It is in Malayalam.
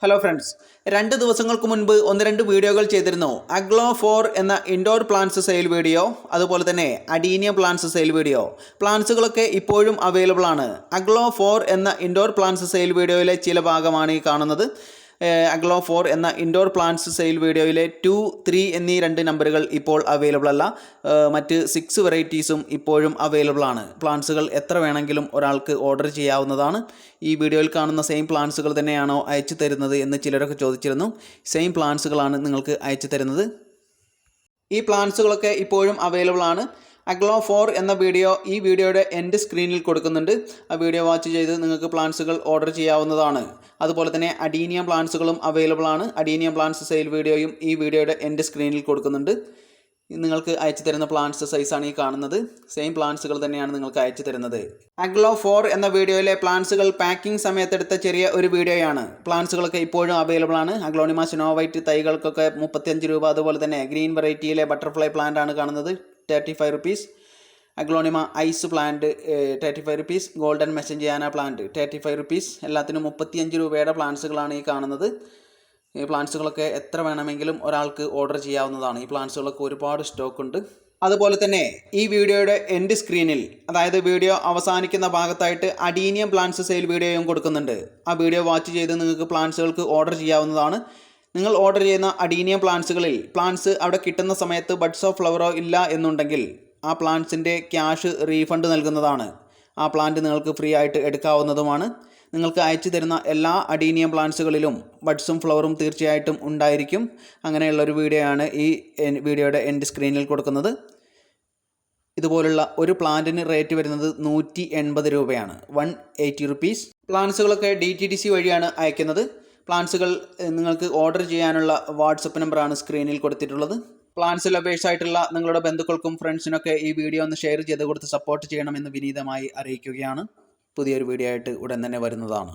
ഹലോ ഫ്രണ്ട്സ്, 2 ദിവസങ്ങൾക്ക് മുൻപ് ഒന്ന് രണ്ട് വീഡിയോകൾ ചെയ്തിരുന്നു. അഗ്ലോ 4 എന്ന ഇൻഡോർ പ്ലാന്റ്സ് സെയിൽ വീഡിയോ, അതുപോലെ തന്നെ അഡീനിയം പ്ലാന്റ്സ് സെയിൽ വീഡിയോ. പ്ലാന്റ്സുകളൊക്കെ ഇപ്പോഴും അവൈലബിൾ ആണ്. അഗ്ലോ 4 എന്ന ഇൻഡോർ പ്ലാന്റ്സ് സെയിൽ വീഡിയോയിലെ ചില ഭാഗമാണ് ഈ കാണുന്നത്. അഗ്ലോ 4 എന്ന ഇൻഡോർ പ്ലാന്റ്സ് സെയിൽ വീഡിയോയിലെ 2, 3 എന്നീ 2 നമ്പറുകൾ ഇപ്പോൾ അവൈലബിൾ അല്ല. മറ്റ് 6 വെറൈറ്റീസും ഇപ്പോഴും അവൈലബിൾ ആണ്. പ്ലാന്റ്സുകൾ എത്ര വേണമെങ്കിലും ഒരാൾക്ക് ഓർഡർ ചെയ്യാവുന്നതാണ്. ഈ വീഡിയോയിൽ കാണുന്ന സെയിം പ്ലാന്റ്സുകൾ തന്നെയാണോ അയച്ചു തരുന്നത് എന്ന് ചിലരൊക്കെ ചോദിച്ചിരുന്നു. സെയിം പ്ലാന്റ്സുകളാണ് നിങ്ങൾക്ക് അയച്ചു തരുന്നത്. ഈ പ്ലാന്റ്സുകളൊക്കെ ഇപ്പോഴും അവൈലബിൾ ആണ്. അഗ്ലോ 4 എന്ന വീഡിയോ ഈ വീഡിയോയുടെ എൻഡ് സ്ക്രീനിൽ കൊടുക്കുന്നുണ്ട്. ആ വീഡിയോ വാച്ച് ചെയ്ത് നിങ്ങൾക്ക് പ്ലാന്റ്സുകൾ ഓർഡർ ചെയ്യാവുന്നതാണ്. അതുപോലെ തന്നെ അഡീനിയം പ്ലാന്റ്സുകളും അവൈലബിൾ ആണ്. അഡീനിയം പ്ലാന്റ്സ് സെയിൽ വീഡിയോയും ഈ വീഡിയോയുടെ എൻഡ് സ്ക്രീനിൽ കൊടുക്കുന്നുണ്ട്. നിങ്ങൾക്ക് അയച്ചു തരുന്ന പ്ലാന്റ്സ് സൈസാണ് ഈ കാണുന്നത്. സെയിം പ്ലാന്റ്സുകൾ തന്നെയാണ് നിങ്ങൾക്ക് അയച്ചു തരുന്നത്. അഗ്ലോ 4 എന്ന വീഡിയോയിലെ പ്ലാന്റ്സുകൾ പാക്കിംഗ് സമയത്തെടുത്ത ചെറിയ ഒരു വീഡിയോയാണ്. പ്ലാന്റ്സുകളൊക്കെ ഇപ്പോഴും അവൈലബിൾ ആണ്. അഗ്ലോണിമ സ്നോ വൈറ്റ് തൈകൾക്കൊക്കെ 35 രൂപ. അതുപോലെ തന്നെ ഗ്രീൻ വെറൈറ്റിയിലെ ബട്ടർഫ്ലൈ പ്ലാന്റ് ആണ് കാണുന്നത്, 35 rupees. Aglaonema ice plant 35 rupees. Golden massangeana plant 35 rupees. എല്ലാത്തിനും 35 രൂപയുടെ പ്ലാന്റ്സുകളാണ് ഈ കാണുന്നത്. ഈ പ്ലാന്റ്സുകളൊക്കെ എത്ര വേണമെങ്കിലും ഒരാൾക്ക് ഓർഡർ ചെയ്യാവുന്നതാണ്. ഈ പ്ലാന്റ്സുകളൊക്കെ ഒരുപാട് സ്റ്റോക്ക് ഉണ്ട്. അതുപോലെ തന്നെ ഈ വീഡിയോയുടെ എൻഡ് സ്ക്രീനിൽ, അതായത് വീഡിയോ അവസാനിക്കുന്ന ഭാഗത്തായിട്ട് അഡീനിയം പ്ലാന്റ്സ് സെയിൽ വീഡിയോയും കൊടുക്കുന്നുണ്ട്. ആ വീഡിയോ വാച്ച് ചെയ്ത് നിങ്ങൾക്ക് പ്ലാന്റ്സുകൾക്ക് ഓർഡർ ചെയ്യാവുന്നതാണ്. നിങ്ങൾ ഓർഡർ ചെയ്യുന്ന അഡീനിയം പ്ലാന്റ്സുകളിൽ പ്ലാന്റ്സ് അവിടെ കിട്ടുന്ന സമയത്ത് ബഡ്സോ ഫ്ലവറോ ഇല്ല എന്നുണ്ടെങ്കിൽ ആ പ്ലാന്റ്സിൻ്റെ ക്യാഷ് റീഫണ്ട് നൽകുന്നതാണ്. ആ പ്ലാന്റ് നിങ്ങൾക്ക് ഫ്രീ ആയിട്ട് എടുക്കാവുന്നതുമാണ്. നിങ്ങൾക്ക് അയച്ചു തരുന്ന എല്ലാ അഡീനിയം പ്ലാന്റ്സുകളിലും ബഡ്സും ഫ്ലവറും തീർച്ചയായിട്ടും ഉണ്ടായിരിക്കും. അങ്ങനെയുള്ളൊരു വീഡിയോ ആണ് ഈ വീഡിയോയുടെ എൻഡ് സ്ക്രീനിൽ കൊടുക്കുന്നത്. ഇതുപോലുള്ള ഒരു പ്ലാന്റിന് റേറ്റ് വരുന്നത് 180 രൂപയാണ്, 180 റുപ്പീസ്. പ്ലാന്റ്സുകളൊക്കെ DTDC വഴിയാണ് അയക്കുന്നത്. പ്ലാന്റ്സുകൾ നിങ്ങൾക്ക് ഓർഡർ ചെയ്യാനുള്ള വാട്സപ്പ് നമ്പറാണ് സ്ക്രീനിൽ കൊടുത്തിട്ടുള്ളത്. പ്ലാന്റ്സ് ലവേഴ്സ് ആയിട്ടുള്ള നിങ്ങളുടെ ബന്ധുക്കൾക്കും ഫ്രണ്ട്സിനൊക്കെ ഈ വീഡിയോ ഒന്ന് ഷെയർ ചെയ്ത് കൊടുത്ത് സപ്പോർട്ട് ചെയ്യണമെന്ന് വിനീതമായി അറിയിക്കുകയാണ്. പുതിയൊരു വീഡിയോ ആയിട്ട് ഉടൻ തന്നെ വരുന്നതാണ്.